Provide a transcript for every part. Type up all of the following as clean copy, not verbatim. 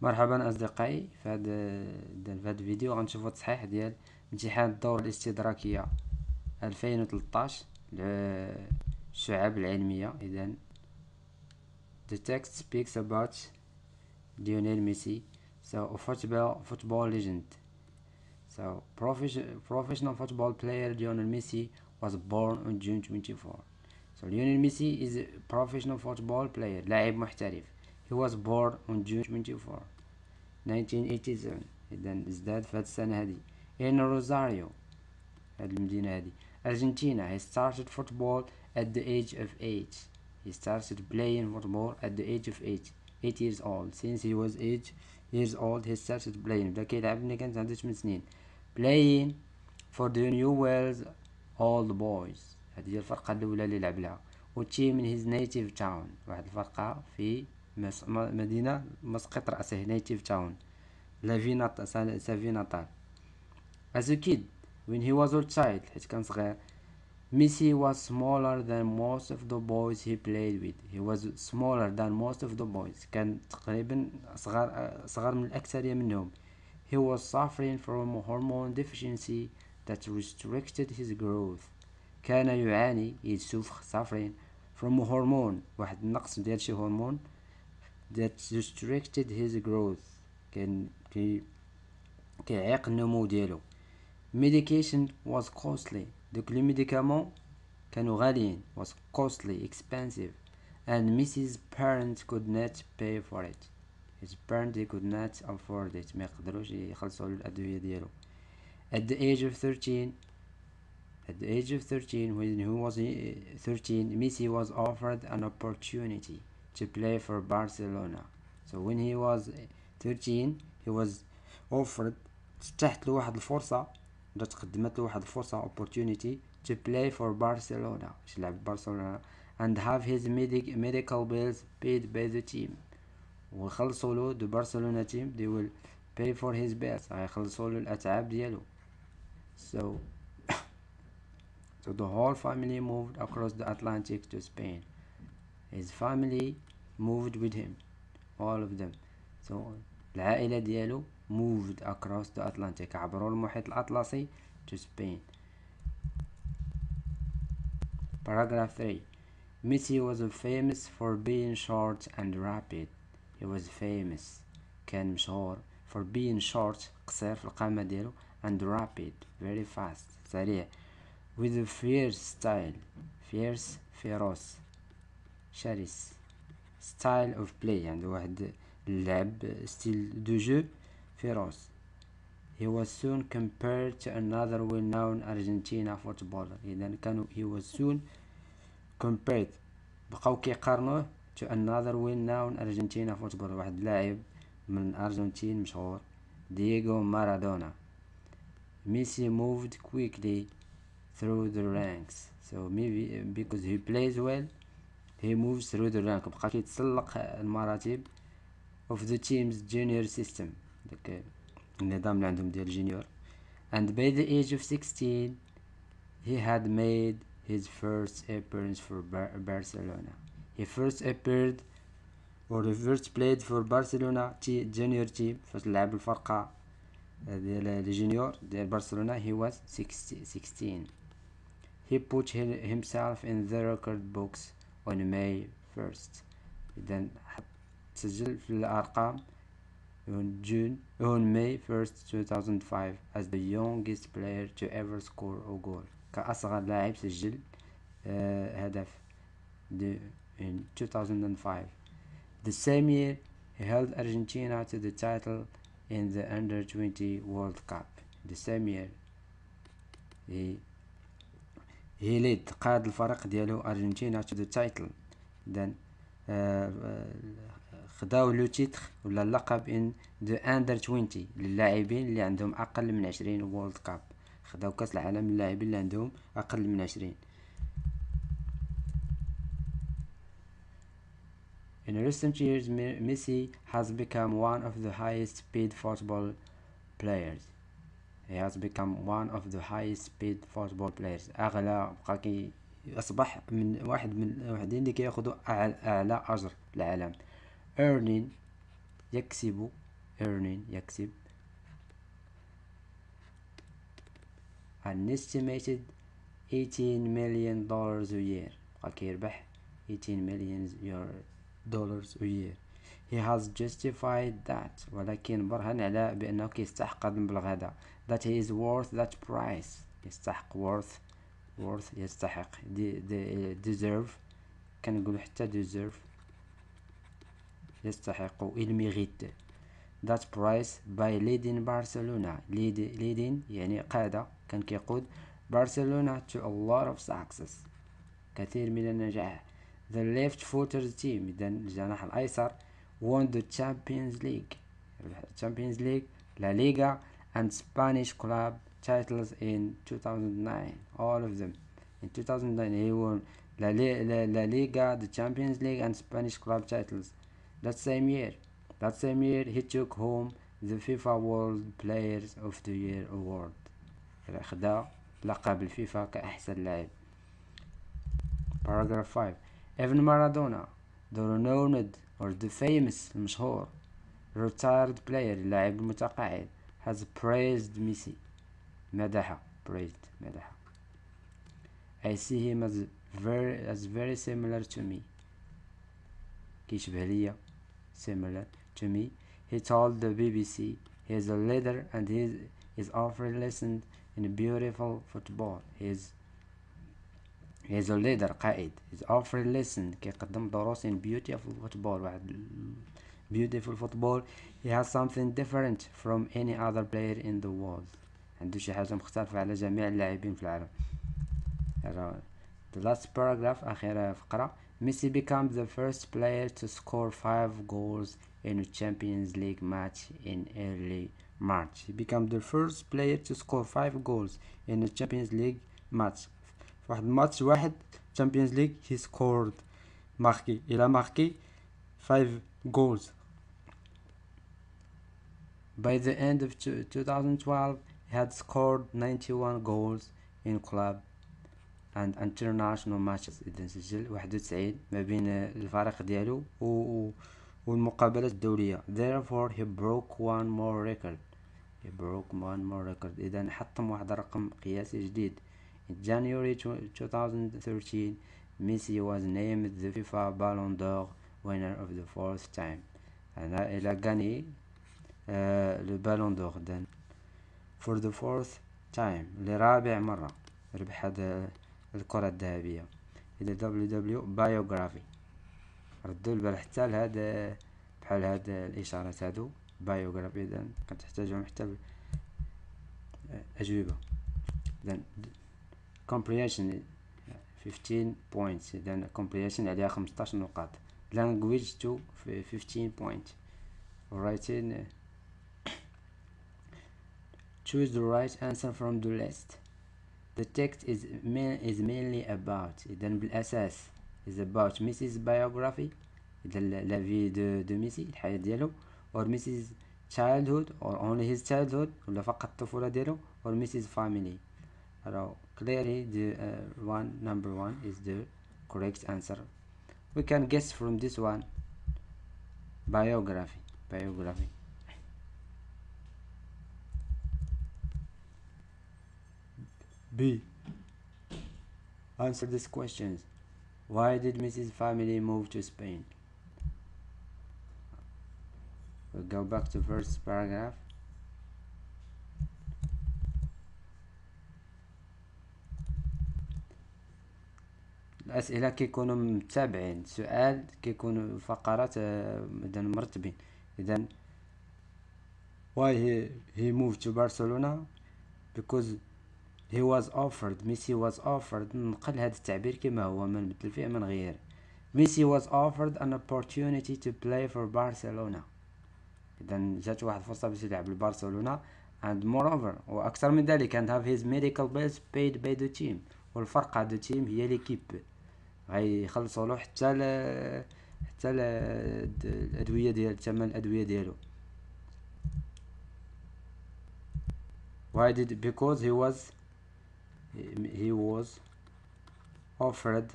مرحبا أصدقائي. في هذا الفيديو غنشوفو التصحيح ديال امتحان الدورة الاستدراكية 2013 للشعب العلمية. إذن the text speaks about Lionel Messi, so a football legend. So professional football player Lionel Messi was born on June 24. So Lionel Messi is a professional football player, لاعب محترف. He was born on June 24 1987. إذا ازداد في هاد السنة هادي in Rosario، هاد المدينة هادي Argentina. He started football at the age of 8. He started playing football at the age of 8 years old. Since he was 8 years old he started playing. بدا كيلعب ملي كانت عنده 8 سنين. Playing for the Newell's Old Boys، هذه هي الفرقة الأولى اللي لعب لها. و team in his native town، واحد الفرقة في مدينة مسقط رأسه native town، سافي ناتال. As a kid when he was a child، حيت كان صغير، Messi was smaller than most of the boys he played with. He was smaller than most of the boys، كان تقريبا صغر من الأكثرية منهم. He was suffering from a hormone deficiency that restricted his growth. كان يعاني suffering from a hormone، واحد النقص ديال شي هرمون that restricted his growth، كان كيعيق النمو ديالو. Medication was costly، دوك لي ميديكامون كانوا غاليين. was costly expensive and Mrs. parents could not pay for it. his parents they could not afford it، ما يقدروش يخلصوا الأدوية ديالو. at the age of 13 when he was 13 Messi was offered an opportunity to play for Barcelona. So when he was 13 he was offered، تحت له واحد الفرصة، تقدمت له واحد الفرصة opportunity to play for Barcelona، باش يلعب برشلونة and have his medical bills paid by the team. ويخلصوا له the Barcelona team they will pay for his bills، غيخلصوا له الأتعاب ديالو. So the whole family moved across the Atlantic to Spain. His family moved with him، all of them. So العائلة ديالو moved across the Atlantic، عبروا المحيط الأطلسي to Spain. Paragraph 3. Messi was famous for being short and rapid. He was famous، كان مشهور for being short، قصير في القامة ديالو، and rapid very fast، سريع. with a fierce style، fierce feroz، شرس. style of play، عنده واحد اللعب ستيل دو جو feroz. He was soon compared to another well-known Argentina footballer. إذا كانوا he was soon compared، بقاو كيقارنوه to another well-known Argentina footballer، واحد لاعب من الأرجنتين مشهور، دييغو مارادونا. Messi moved quickly through the ranks. So maybe because he plays well he moves through the rank، بقى كيتسلق المراتب of the team's junior system، داك النظام اللي عندهم ديال جونيور. and by the age of 16 he had made his first appearance for Barcelona. He first appeared or he first played for Barcelona junior team، فاش لعب الفرقة ديال الجونيور ديال برشلونة he was 16. He put himself in the record books on May 1st. إذا سجل في الأرقام on May 1st 2005 as the youngest player to ever score a goal، كأصغر لاعب سجل هدف in 2005. The same year he held Argentina to the title in the Under-20 World Cup. The same year he led، قاد الفريق ديالو أرجنتينا to the title. then خداو لو تيتر ولا اللقب in the Under-20 للاعبين اللي عندهم أقل من 20 وورلد كاب، خداو كأس العالم للاعبين اللي عندهم أقل من 20. In recent years Messi has become one of the highest paid football players. He has become one of the highest paid football players. أغلى، بقى أصبح من واحدين اللي كياخدوا أعلى أجر في العالم. earning، يكسب earning يكسب an estimated $18 million a year. بقى كيربح 18 million dollars a year. He has justified that ولكن برهن على بأنه كيستحق هذا المبلغ هذا that he is worth that price. يستحق worth يستحق deserve كنقولو حتى deserve يستحق il mérite that price by leading Barcelona. leading يعني قادة كان كيقود Barcelona to a lot of success كثير من النجاح. The left footed team إذن الجناح الأيسر won the Champions League La Liga and Spanish club titles in 2009. all of them in 2009 he won La Liga, the Champions League and Spanish club titles. That same year he took home the FIFA World Players of the Year award. خدا لقب الفيفا كأحسن لاعب. Paragraph 5. Even Maradona, the renowned or the famous المشهور retired player اللاعب المتقاعد has praised Messi مدح I see him as very similar to me كيشبه ليا similar to me. He told the BBC he is a leader and he is offering lessons in beautiful football. He is a leader قائد. He is offering lessons كيقدم دروس in beautiful football. beautiful football. He has something different from any other player in the world. عنده شي حاجة مختلفة على جميع اللاعبين في العالم. The last paragraph آخر فقرة. Messi becomes the first player to score 5 goals in a Champions League match in early March. He became the first player to score 5 goals in a Champions League match. في واحد الماتش واحد Champions League he scored marqué 5 goals. By the end of 2012 he had scored 91 goals in club and international matches. إذا سجل 91 ما بين الفريق ديالو والمقابلات الدولية. Therefore he broke one more record. إذا حطم واحد رقم قياسي جديد. In January 2013 Messi was named the FIFA Ballon d'Or winner of the 4th time. Il a gagné le Ballon d'Or then for the 4th time لرابع مرة ربح هذا الكرة الذهبية. إذا www biography ردوا البال حتى لهذا بحال هاد الإشارات هادو biography. إذا كتحتاجهم حتى أجوبة. then comprehension 15 points. إذا comprehension عليها 15 نقاط. language to 15 points. writing choose the right answer from the list. The text is mainly about إذا بالأساس is about Messi's biography إذا la vie de Messi الحياة ديالو or Messi's childhood or only his childhood ولا فقط الطفولة ديالو or Messi's family. Clearly the number one is the correct answer. We can guess from this one biography. B. Answer these questions. Why did Messi's family move to Spain? We'll go back to first paragraph. الأسئلة كيكونوا متابعين سؤال كيكونوا فقرات إذا مرتبين. إذا why he moved to Barcelona because he was offered. Messi was offered. نقل هذا التعبير كما هو ما نبدل فيه ما نغير. Messi was offered an opportunity to play for Barcelona. إذا جات واحد فرصة باش يلعب لبرشلونة and moreover وأكثر من ذلك and have his medical bills paid by the team. والفرق هذا التيم هي ليكيب غيخلصوا له حتى الأدوية ديال ثمن الأدوية ديالو. Why did because he was offered.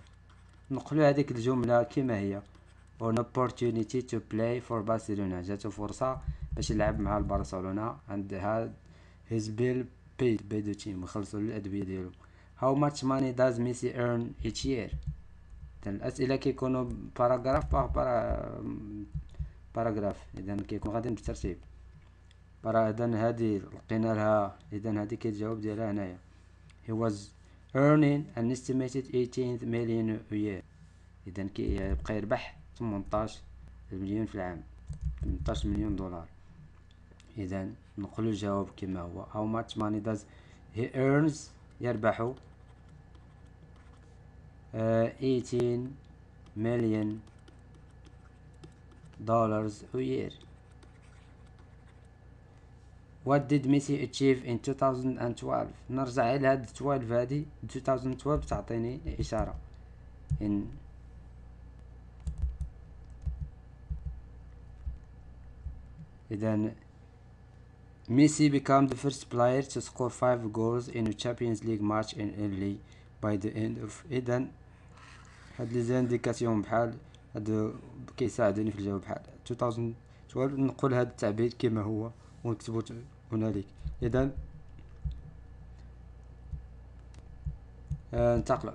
نقلوا هذيك الجملة كما هي an opportunity to play for Barcelona. جاتو فرصة باش يلعب مع البرشلونة and had his bill paid by the team. وخلصوا الأدوية ديالو. How much money does Messi earn each year؟ الأسئلة كيكونوا باراغراف باراغراف، إذا كيكون غاديين بالترتيب. إذن هادي لقينا لها، إذن هادي كيتجاوب ديالها هنايا. He was earning an estimated 18 million a year. إذن كيبقى يربح 18 مليون في العام، 18 مليون دولار. إذن نقولو الجواب كما هو. How much money does he earns؟ يربح 18 million dollars a year. What did Messi achieve in 2012؟ نرجع إلى هاد 12 هادي 2012 تعطيني إشارة. إذن Messi became the first player to score 5 goals in a Champions League match in Italy by the end of. إذن هاد لي زانديكاسيون بحال هادو كيساعدوني في الجواب بحال 2012. نقول هاد التعبير كما هو ونكتبو هنالك. إذن انتقل.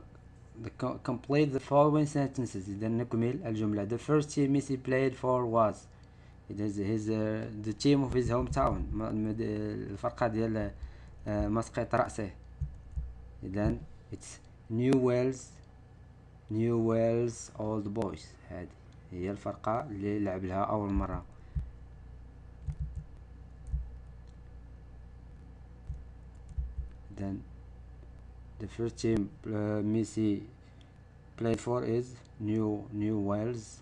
Complete the following sentences. إذا نكمل الجملة. The first team Messi played for was. It is his the team of his hometown. الفرقة ديال مسقط رأسه. إذا it's Newell's Old Boys. هذه هي الفرقة اللي لعب لها أول مرة. Then the first team Messi played for is Newell's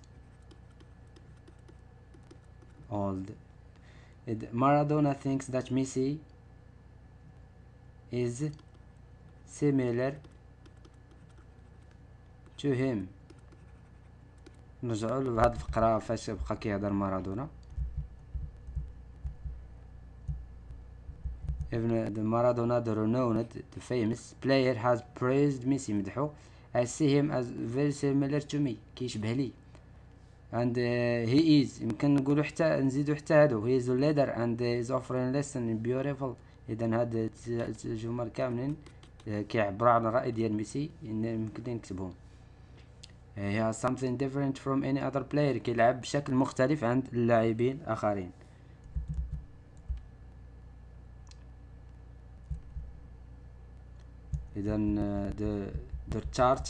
Old. Maradona thinks that Messi is similar to him. نرجعوا لهاد الفقرة فاش بقى كيهضر مارادونا. Even the Maradona, the renowned, the famous player, has praised Messi. مدحو. I see him as very similar to me. كيشبه لي. And he is. يمكن نقولوا حتى نزيدوا حتى هادو. He is a leader and is offering lesson beautiful. إذا هاد الجمل كاملين كيعبروا على الرأي ديال ميسي. يمكن نكتبهم. He has something different from any other player. كيلعب بشكل مختلف عند اللاعبين آخرين. إذا the chart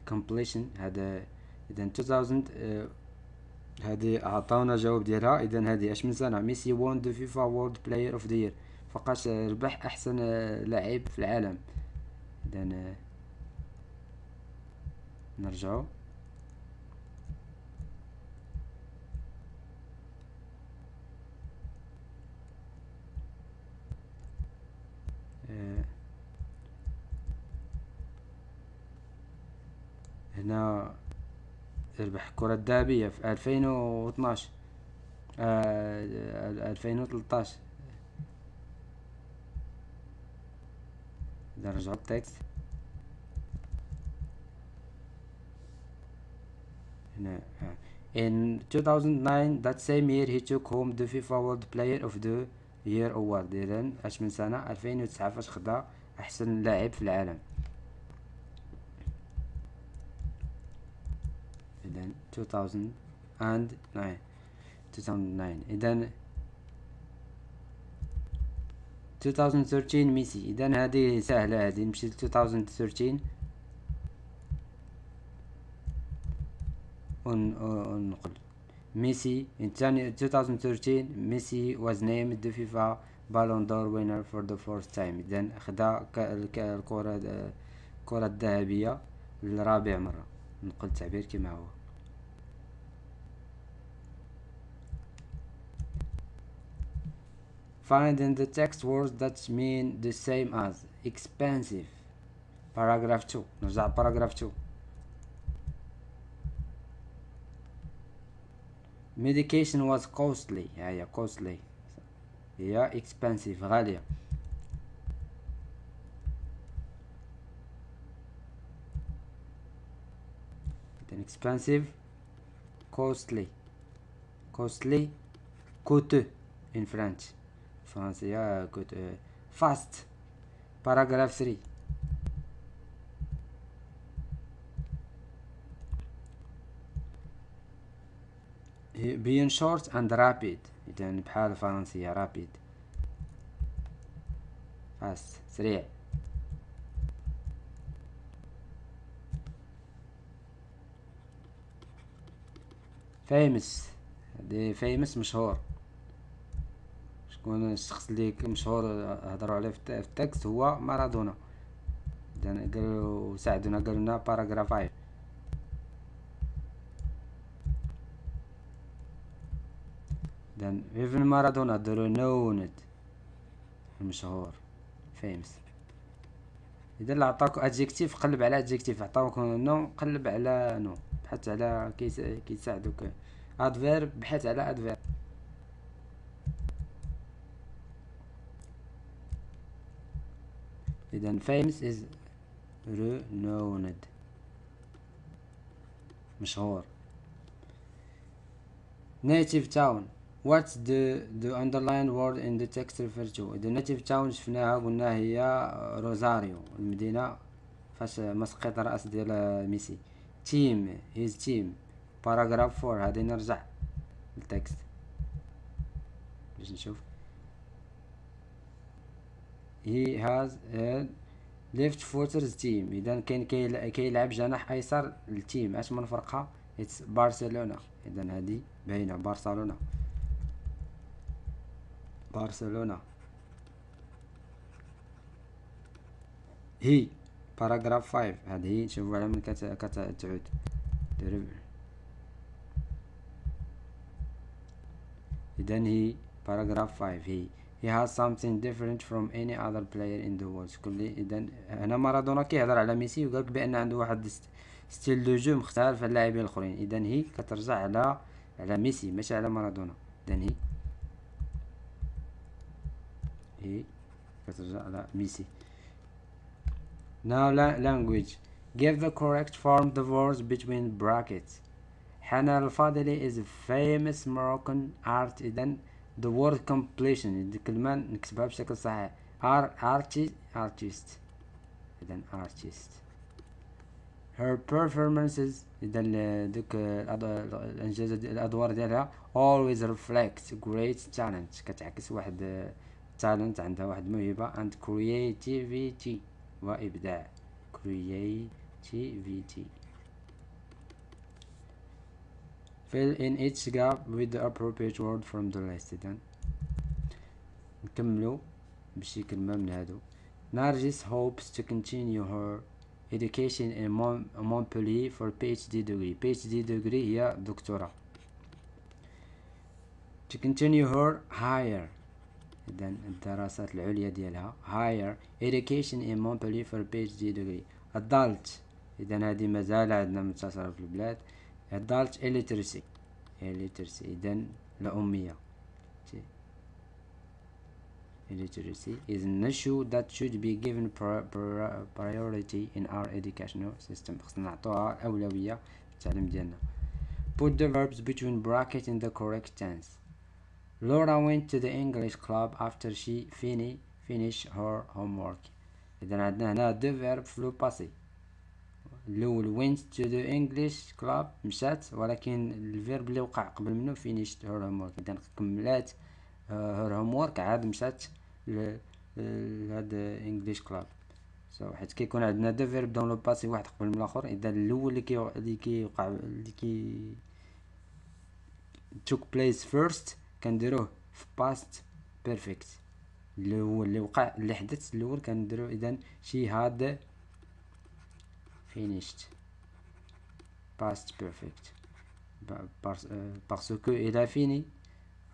completion هذا. إذا 2000 هذه عطاونا جواب ديالها. إذا هذه اش من سنة؟ ميسي won the FIFA World Player of the Year. فقط ربح أحسن لاعب في العالم. إذا نرجعو. هنا ربح الكرة الذهبية في 2012 2013. إذا رجعوا التكست هنا. In 2009 that same year he took home the FIFA World Player of the Year Award. إذن اش من سنة؟ 2009 فاش خدا أحسن لاعب في العالم. إذن 2009. إذن 2013 ميسي. إذن هذه سهلة. هذه نمشي ل 2013 ونقول ميسي in 2013 ميسي was named the FIFA Ballon d'Or winner for the first time. إذن خدا الكرة الذهبية لرابع مرة. نقول التعبير كما هو. Find in the text words that mean the same as. Expensive. Paragraph 2. نرجع paragraph 2. Medication was costly. هي costly. هي expensive غالية. Then expensive costly costly coûteux in French فرنسية coûteux fast paragraph 3 being short and rapid إذا بحال الفرنسية rapid fast سريع famous هادي famous مشهور شكون الشخص اللي مشهور هضروا عليه في التكست هو مارادونا إذا قالوا ساعدونا قالوا لنا باراغراف 5 then even مارادونا داروا known المشهور famous اذا اللي عطاك adjective قلب على adjective عطاوك نو قلب على نو بحث على كيساعدوك adverb بحث على adverb اذا famous is renowned مشهور native town what's the underlined word in the text refer to the native town شفناها قلنا هي روزاريو المدينة فاش مسقط الرأس ديال ميسي team his team paragraph 4 هادي نرجع للتكست باش نشوف he has a left footers team اذا كاين كيلعب جناح ايسر للتيم اش من فرقة it's برشلونة اذا هادي باينة برشلونة هي باراغراف 5 هذه هي نشوفوا على من كتعود اذا هي باراغراف 5 هي he has something different from any other player in the world كل اذا هنا مارادونا كيهضر على ميسي وقالك بان عنده واحد ستيل دو جو مختلف على اللاعبين الاخرين اذا هي كترجع على ميسي ماشي على مارادونا اذا هي كترجع على ميسي now language give the correct form the words between brackets حنان الفاضلي is a famous Moroccan art إذن the word completion دي كلمة نكتبها بشكل صحيح artist إذن artist her performances إذن دوك الإنجاز الأدوار ديالها always reflect great talent كتعكس واحد talent عندها واحد موهبة and creativity وإبداع creativity fill in each gap with the appropriate word from the list إذن نكملو بشي كلمة من هادو Nargis hopes to continue her education in Montpellier for PhD degree PhD degree هي دكتوراه to continue her higher إذن الدراسات العليا ديالها higher education in Montpellier for PhD degree adult إذن هذه مازال عندنا منتشرة في البلاد adult illiteracy إذن الأمية illiteracy is an issue that should be given priority in our educational system خصنا نعطوها أولوية في التعليم ديالنا put the verbs between brackets in the correct tense Laura went to the English club after she finished her homework إذن عندنا هنا دو verb في لو باسي الأول went to the English club مشات ولكن الفيرب اللي وقع قبل منه finished her homework إذن كملات her homework عاد مشات لهاد English club حيت كيكون عندنا دو فيرب دون لو باسي واحد قبل من الآخر إذا الأول اللي كيوقع اللي took place first كنديروه في past perfect اللي هو اللي وقع اللي حدث الأول كنديروه إذا she had finished past perfect parce que elle a fini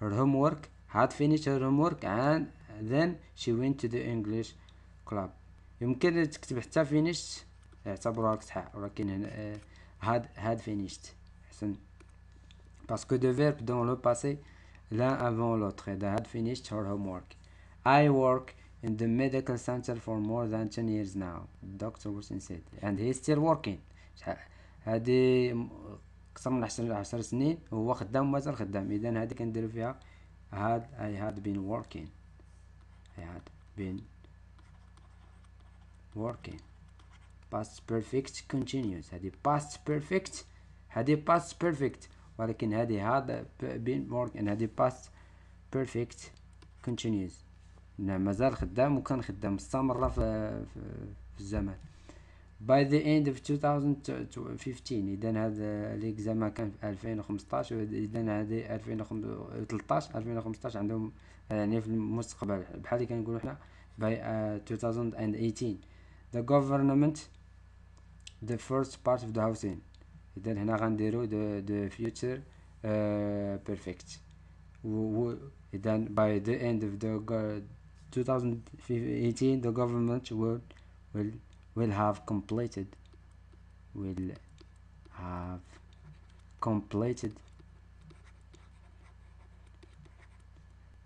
her homework had finished her homework and then she went to the English club يمكن تكتب حتى finished اعتبروها صحيح ولكن هنا had finished حسن parce que deux verbes dans le passé l'un avant l'autre إذا had finished her homework I work in the medical center for more than 10 years now Dr. Wilson said and he is still working هذه أكثر من 10 سنين وهو خدام ومازال خدام. إذا هادي كنديرو فيها I had been working. I had been working. past perfect continuous. هادي past perfect، هادي past perfect، ولكن هادي had been working، هادي past perfect continuous، مازال خدام وكان خدام، مستمرة في الزمان. by the end of 2015. إذا هذا الإكزامان كان في 2015، إذا هذه 2015 عندهم يعني في المستقبل، بحال اللي كنقولوا حنا by 2018. the government the first part of the housing. إذا هنا غنديرو the future perfect. إذا by the end of the 2018 the government will have completed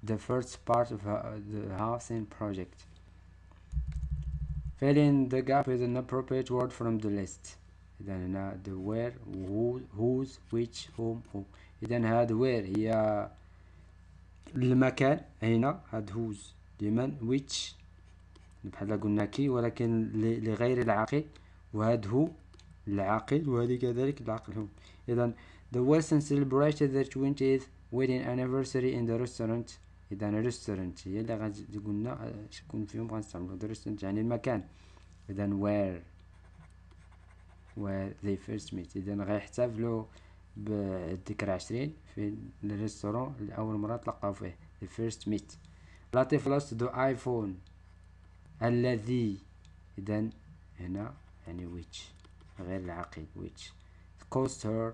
the first part of the housing project. fill in the gap with an appropriate word from the list. إذا هنا the where whose which whom who. إذا هاد where هي المكان، هنا هاد whose لمن، which بحال قلنا كي ولكن لغير العاقل، وهاد هو العاقل، وهذه كذلك العاقل هم. إذا the Wilson celebrated their 20th wedding anniversary in the restaurant. إذا restaurant هي اللي غادي قلنا شكون فيهم غنستعملو the restaurant يعني المكان. إذا where they first met. إذا غيحتفلوا بالذكرى 20 في الريستورون اللي أول مرة تلقاو فيه the first meet. لطيف lost the iPhone الذي. إذا هنا يعني which غير العاقل which cost her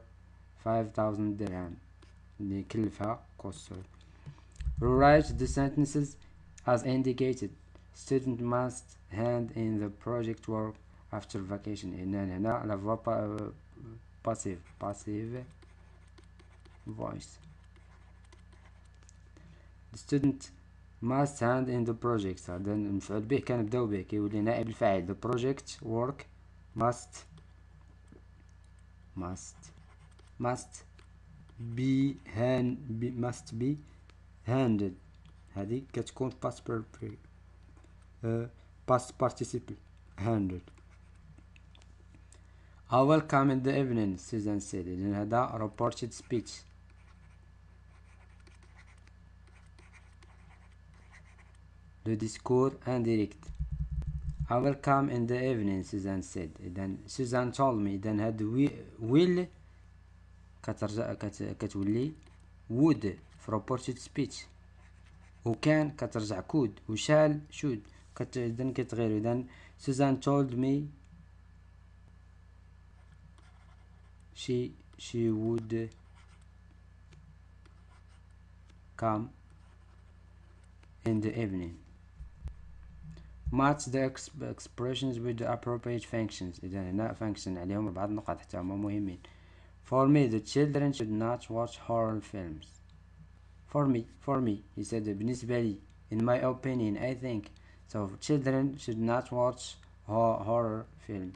5000 درهم اللي كلفها cost her. Rewrite the sentences as indicated. Student must hand in the project work after vacation. هنا la voix passive voice. The student must hand in the project. هذا المفعول به كنبداو به كيولي نائب الفاعل. The project work must be handed. هذه كتكون past participle handed. I will come in the evening, Susan said. إذن هذا reported speech. Le discours indirect. I will come in the evening, Susan said. إذن Susan told me. إذن هاد will كترجع كتولي would في reported speech، وكان كترجع could، وشال should إذن كتغير. إذن Susan told me she would come in the evening. Match the expressions with the appropriate functions. إذا هنا function عليهم بعض النقاط حتى هما مهمين. For me, the children should not watch horror films. For me, he said. بالنسبة لي, in my opinion, I think. So children should not watch horror film.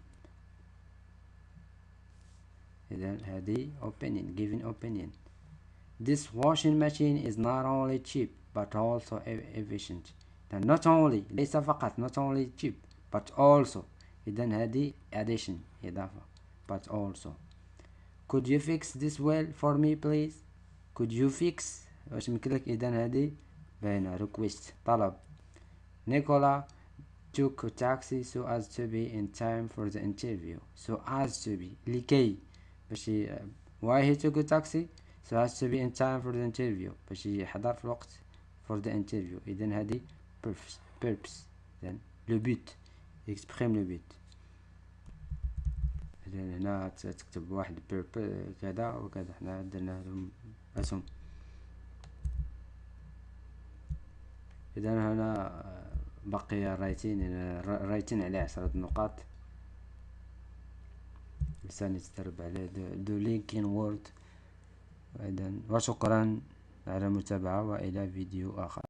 إذا هذه opinion, giving opinion. This washing machine is not only cheap but also efficient. not only ليس فقط not only cheap but also. إذا هذه addition إضافة but also. Could you fix this well for me please? Could you fix واش يمكنلك. إذا هذه باينة request طلب. Nicola took a taxi so as to be in time for the interview. So as to be لكي باش why he took a taxi so as to be in time for the interview باش يحضر في الوقت for the interview. إذن هذه purpose. إذن le but exprime le but. إذن هنا تكتب واحد كذا وكذا. حنا درنا لهم أسهم. إذن هنا بقي رايتين عليه 10 نقاط لسان يتدرب عليه دو لينكين وورد. إذن وشكرا على المتابعة وإلى فيديو آخر.